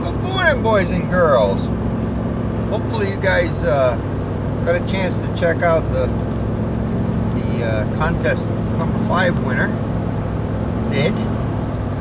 Good morning, boys and girls. Hopefully you guys got a chance to check out the contest number 5 winner. Did.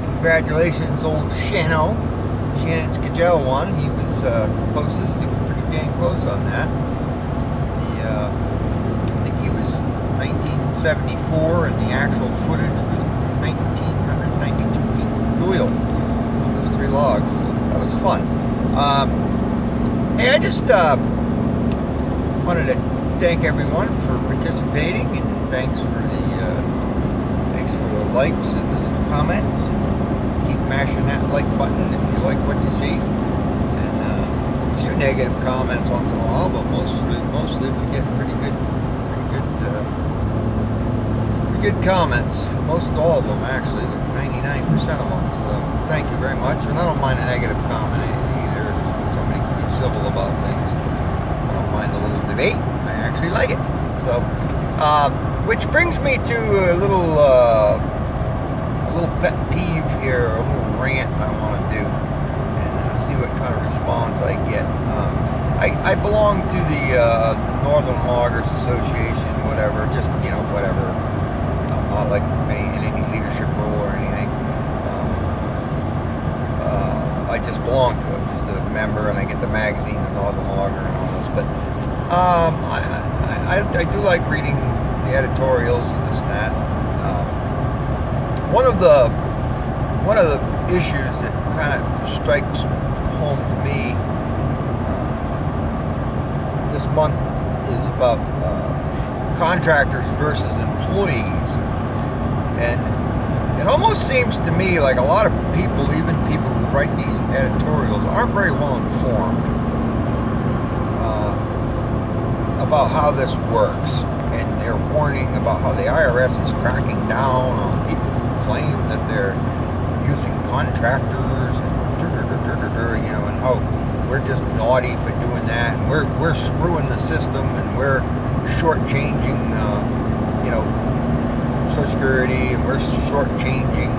Congratulations, old Shannon. Shannon Skagel won. He was closest. He was pretty dang close on that. I think he was 1974, and the actual footage was 1,992 feet oil on those 3 logs. So that was fun. Hey, I just wanted to thank everyone for participating, and thanks for the likes and the comments. Keep mashing that like button if you like what you see. And a few negative comments once in a while, but mostly we get pretty good comments. Most all of them, actually, 99% of them. So thank you very much. And I don't mind a negative comment either. Somebody can be civil about things. I don't mind a little debate. I actually like it. So, which brings me to a little pet peeve here, a little rant I want to do, and see what kind of response I get. I belong to the Northern Loggers Association, whatever. Just whatever. I'm not like in any leadership role or anything. I just belong to it, just a member, and I get the magazine, the Northern Logger, and all this. But I do like reading the editorials and this and that. One of the issues that kind of strikes home to me this month is about contractors versus employees, and it almost seems to me like a lot of people, even people who write these editorials, aren't very well informed about how this works, and they're warning about how the IRS is cracking down on people who claim that they're using contractors, and how we're just naughty for doing that, and we're screwing the system, and we're shortchanging, Social Security, and we're shortchanging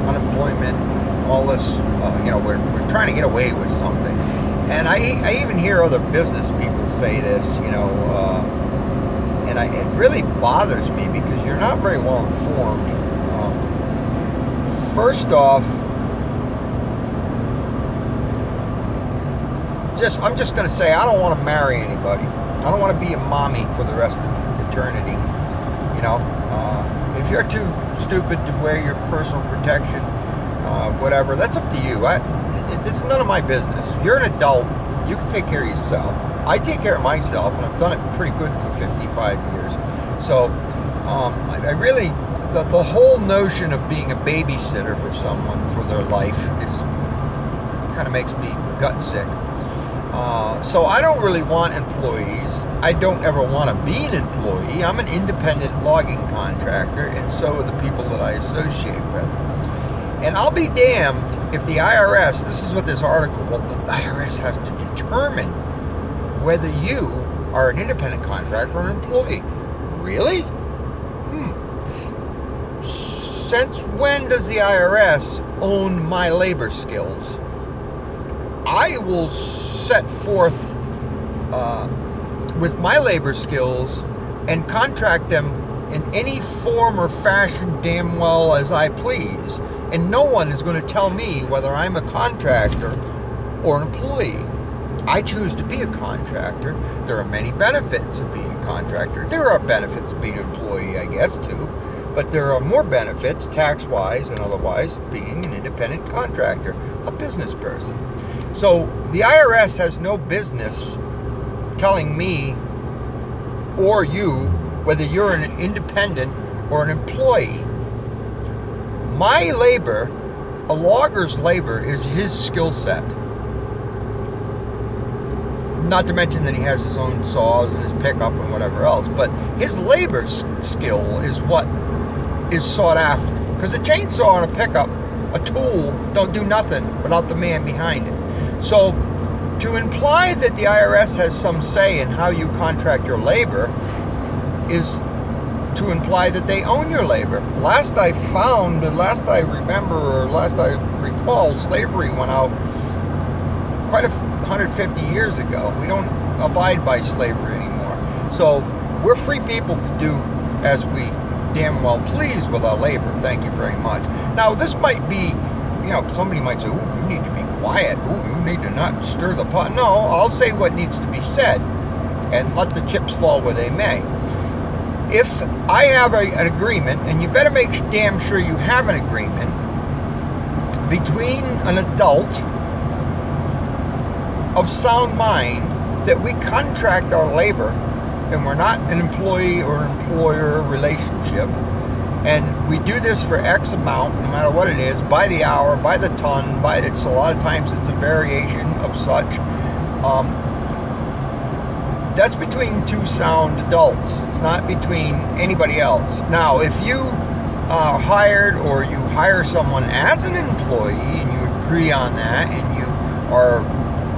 unemployment, and all this. We're trying to get away with something. And I even hear other business people say this, and it really bothers me because you're not very well informed. First off, I'm just going to say I don't want to marry anybody. I don't want to be a mommy for the rest of eternity. If you're too stupid to wear your personal protection, whatever, that's up to you. It's none of my business. You're an adult. You can take care of yourself. I take care of myself, and I've done it pretty good for 55 years. So I really, the whole notion of being a babysitter for someone for their life kind of makes me gut sick. So I don't really want employees. I don't ever want to be an employee. I'm an independent logging contractor, and so are the people that I associate with. And I'll be damned if the IRS, this is what this article, well, the IRS has to determine whether you are an independent contractor or an employee. Really? Since when does the IRS own my labor skills? I will set forth with my labor skills and contract them in any form or fashion damn well as I please. And no one is going to tell me whether I'm a contractor or an employee. I choose to be a contractor. There are many benefits of being a contractor. There are benefits of being an employee, I guess, too. But there are more benefits, tax-wise and otherwise, being an independent contractor, a business person. So the IRS has no business telling me or you whether you're an independent or an employee. My labor, a logger's labor, is his skill set. Not to mention that he has his own saws and his pickup and whatever else, but his labor skill is what is sought after. Because a chainsaw and a pickup, a tool, don't do nothing without the man behind it. So to imply that the IRS has some say in how you contract your labor is to imply that they own your labor. Last I remember, or last I recall, slavery went out quite 150 years ago. We don't abide by slavery anymore. So we're free people to do as we damn well please with our labor. Thank you very much. Now, this might be, somebody might say, ooh, you need to be quiet. Ooh, you need to not stir the pot. No, I'll say what needs to be said and let the chips fall where they may. If I have an agreement, and you better make damn sure you have an agreement between an adult of sound mind that we contract our labor and we're not an employee or employer relationship, and we do this for X amount, no matter what it is, by the hour, by the ton, it's a lot of times it's a variation of such. That's between two sound adults. It's not between anybody else. Now, if you are hired or you hire someone as an employee and you agree on that, and you are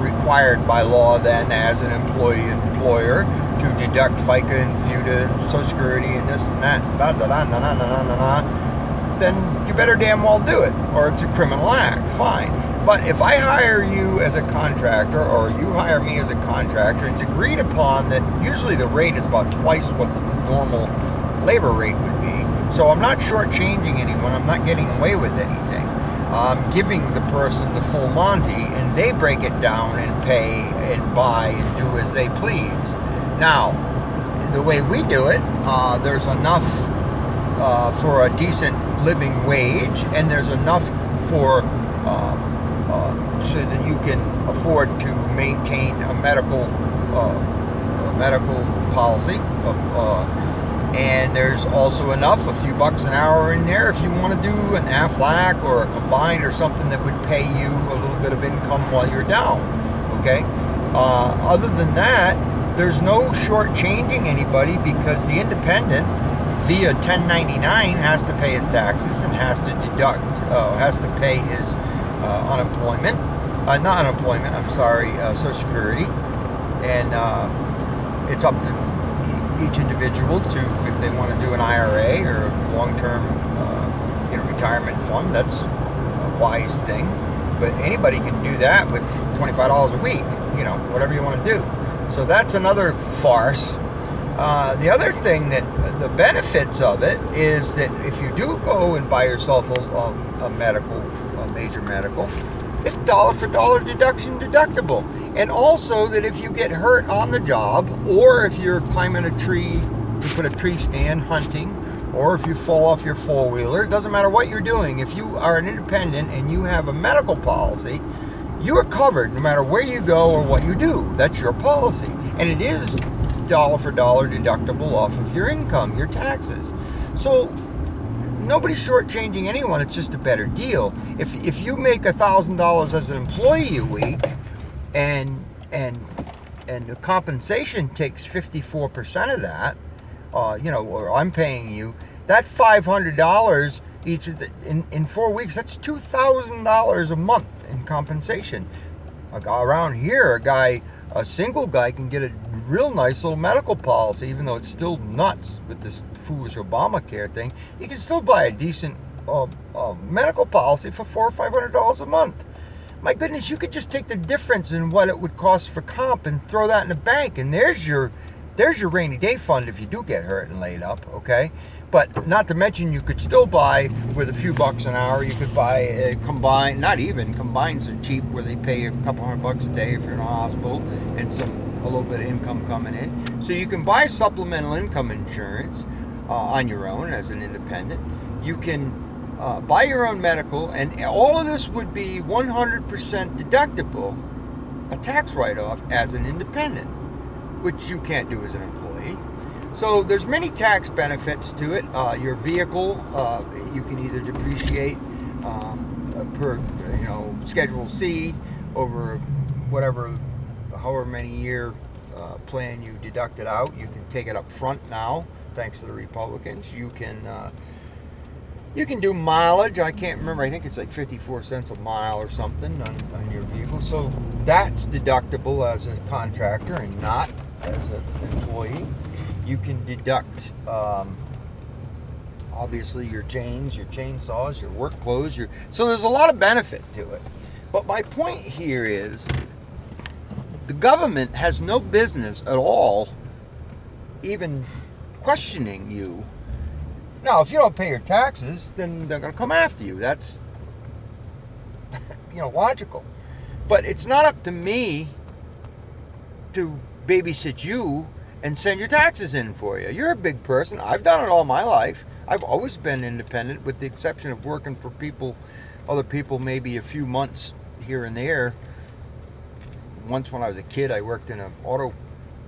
required by law then as an employee and employer to deduct FICA and FUTA and Social Security and this and that, then you better damn well do it, or it's a criminal act. Fine. But if I hire you as a contractor, or you hire me as a contractor, it's agreed upon that usually the rate is about twice what the normal labor rate would be. So I'm not shortchanging anyone. I'm not getting away with anything. I'm giving the person the full Monty, and they break it down and pay and buy and do as they please. Now, the way we do it, there's enough for a decent living wage, and there's enough for so that you can afford to maintain a medical policy, and there's also enough, a few bucks an hour in there, if you want to do an Aflac or a combined or something that would pay you a little bit of income while you're down. Okay. Other than that, there's no shortchanging anybody, because the independent via 1099 has to pay his taxes and has to deduct, has to pay his unemployment, Social Security, and it's up to each individual to, if they want to do an IRA or a long-term, retirement fund. That's a wise thing, but anybody can do that with $25 a week, whatever you want to do. So that's another farce. The other thing, that the benefits of it is that if you do go and buy yourself a major medical, it's dollar for dollar deductible. And also that if you get hurt on the job, or if you're climbing a tree to put a tree stand hunting, or if you fall off your four-wheeler, it doesn't matter what you're doing. If you are an independent and you have a medical policy, you are covered no matter where you go or what you do. That's your policy. And it is dollar for dollar deductible off of your income, your taxes. So nobody's shortchanging anyone. It's just a better deal. If you make $1,000 as an employee a week, and the compensation takes 54% of that, or I'm paying you, that $500 each in 4 weeks, that's $2,000 a month in compensation. Around here, a single guy can get a real nice little medical policy, even though it's still nuts with this foolish Obamacare thing. You can still buy a decent medical policy for $400 or $500 a month. My goodness, you could just take the difference in what it would cost for comp and throw that in the bank, and there's your rainy day fund if you do get hurt and laid up, okay? But not to mention, you could still buy with a few bucks an hour. You could buy a combined, not even, combines are cheap, where they pay a couple $100 a day if you're in a hospital, and a little bit of income coming in. So you can buy supplemental income insurance on your own as an independent. You can buy your own medical, and all of this would be 100% deductible, a tax write-off as an independent, which you can't do as an employee. So there's many tax benefits to it. Your vehicle, you can either depreciate per Schedule C over however many year plan you deduct it out. You can take it up front now, thanks to the Republicans. You can do mileage. I can't remember. I think it's like 54 cents a mile or something on your vehicle. So that's deductible as a contractor and not as an employee. You can deduct obviously your chains, your chainsaws, your work clothes, so there's a lot of benefit to it. But my point here is the government has no business at all even questioning you. Now, if you don't pay your taxes, then they're going to come after you. That's logical. But it's not up to me to babysit you and send your taxes in for you. You're a big person. I've done it all my life. I've always been independent, with the exception of working for other people, maybe a few months here and there. Once when I was a kid, I worked in an auto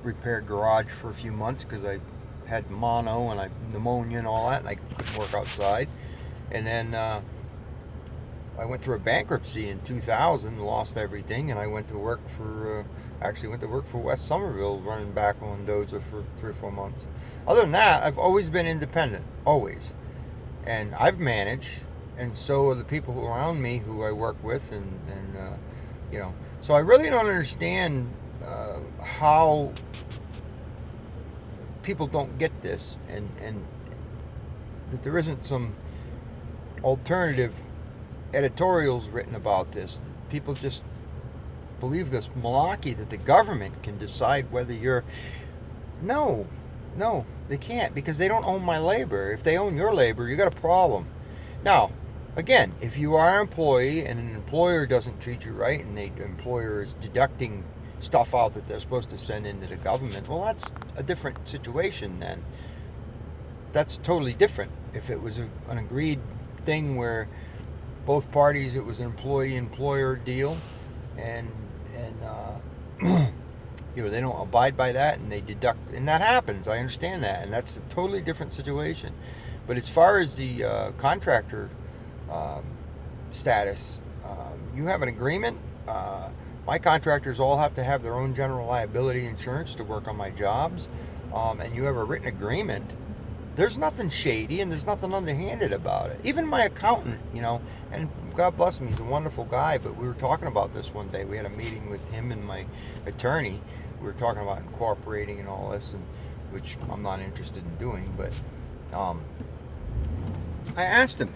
repair garage for a few months because I had mono and pneumonia and all that, and I couldn't work outside. And then I went through a bankruptcy in 2000, lost everything, and I went to work for West Somerville, running backhoe and dozer for 3 or 4 months. Other than that, I've always been independent, always. And I've managed, and so are the people around me who I work with, and So I really don't understand how people don't get this, and that there isn't some alternative editorials written about this. People just believe this malarkey that the government can decide whether you're... No, they can't, because they don't own my labor. If they own your labor, you got a problem. Now, again, if you are an employee and an employer doesn't treat you right, and the employer is deducting stuff out that they're supposed to send into the government, well, that's a different situation then. That's totally different. If it was an agreed thing where both parties, it was an employee-employer deal, and they don't abide by that, and they deduct, and that happens. I understand that, and that's a totally different situation. But as far as the contractor status, you have an agreement. My contractors all have to have their own general liability insurance to work on my jobs, and you have a written agreement. There's nothing shady and there's nothing underhanded about it. Even my accountant, and God bless him, he's a wonderful guy, but we were talking about this one day. We had a meeting with him and my attorney. We were talking about incorporating and all this, which I'm not interested in doing, but I asked him,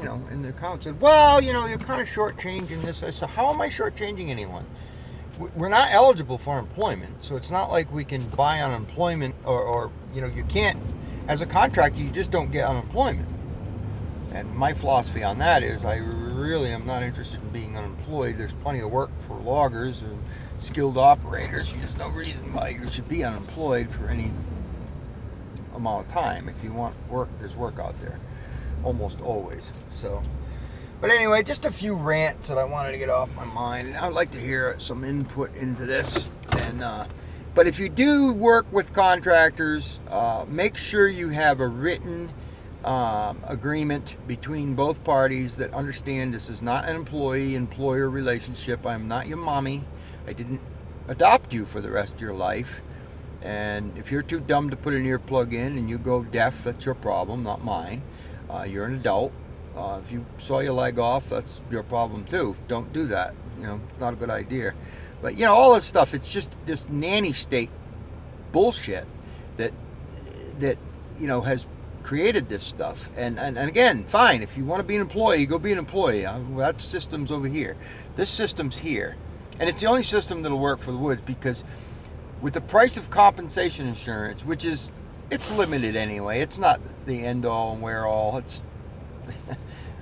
and the accountant said, well, you're kind of shortchanging this. I said, how am I shortchanging anyone? We're not eligible for employment, so it's not like we can buy unemployment, or you can't, as a contractor, you just don't get unemployment. And my philosophy on that is I really am not interested in being unemployed. There's plenty of work for loggers and skilled operators. There's no reason why you should be unemployed for any amount of time. If you want work, there's work out there, almost always. So, but anyway, just a few rants that I wanted to get off my mind. I'd like to hear some input into this. But if you do work with contractors, make sure you have a written agreement between both parties that understand this is not an employee-employer relationship. I'm not your mommy. I didn't adopt you for the rest of your life. And if you're too dumb to put an earplug in and you go deaf, that's your problem, not mine. You're an adult. If you saw your leg off, that's your problem too. Don't do that. It's not a good idea. But all this stuff, it's just this nanny state bullshit that has created this stuff. And again, fine, if you want to be an employee, go be an employee. That system's over here. This system's here. And it's the only system that'll work for the woods, because with the price of compensation insurance, which it's limited anyway. It's not the end all and wear all.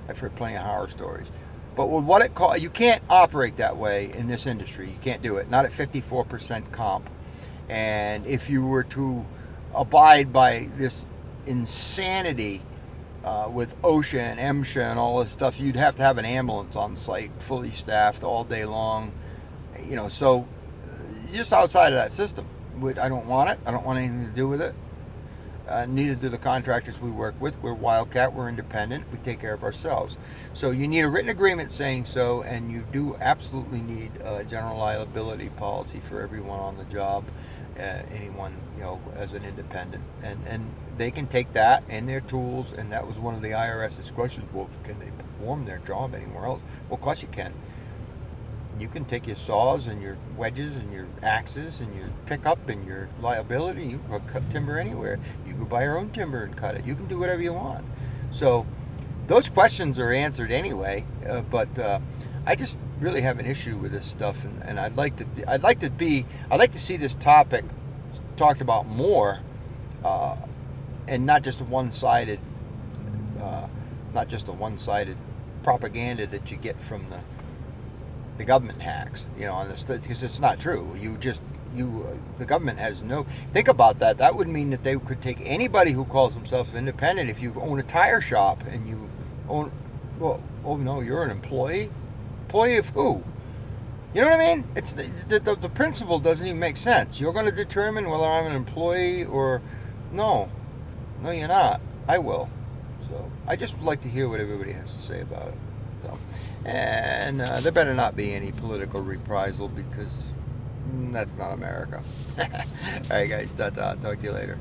I've heard plenty of horror stories. But with what it costs, you can't operate that way in this industry. You can't do it. Not at 54% comp. And if you were to abide by this insanity with OSHA and MSHA and all this stuff, you'd have to have an ambulance on site, fully staffed all day long. So just outside of that system. I don't want it. I don't want anything to do with it. Neither do the contractors we work with. We're Wildcat. We're independent. We take care of ourselves. So you need a written agreement saying so, and you do absolutely need a general liability policy for everyone on the job, anyone, as an independent. And they can take that and their tools, and that was one of the IRS's questions. Well, can they perform their job anywhere else? Well, of course you can. You can take your saws and your wedges and your axes and your pickup and your liability. You can cut timber anywhere. You can buy your own timber and cut it. You can do whatever you want. So those questions are answered anyway. But I just really have an issue with this stuff, and I'd like to see this topic talked about more, and not just a one-sided, propaganda that you get from the government hacks, on this, because it's not true. The government has no. Think about that. That would mean that they could take anybody who calls themselves independent. If you own a tire shop and you own, well, oh no, you're an employee. Employee of who? You know what I mean? It's the principle doesn't even make sense. You're going to determine whether I'm an employee or no. No, you're not. I will. So I just would like to hear what everybody has to say about it. So, and there better not be any political reprisal, because that's not America. All right, guys. Talk to you later.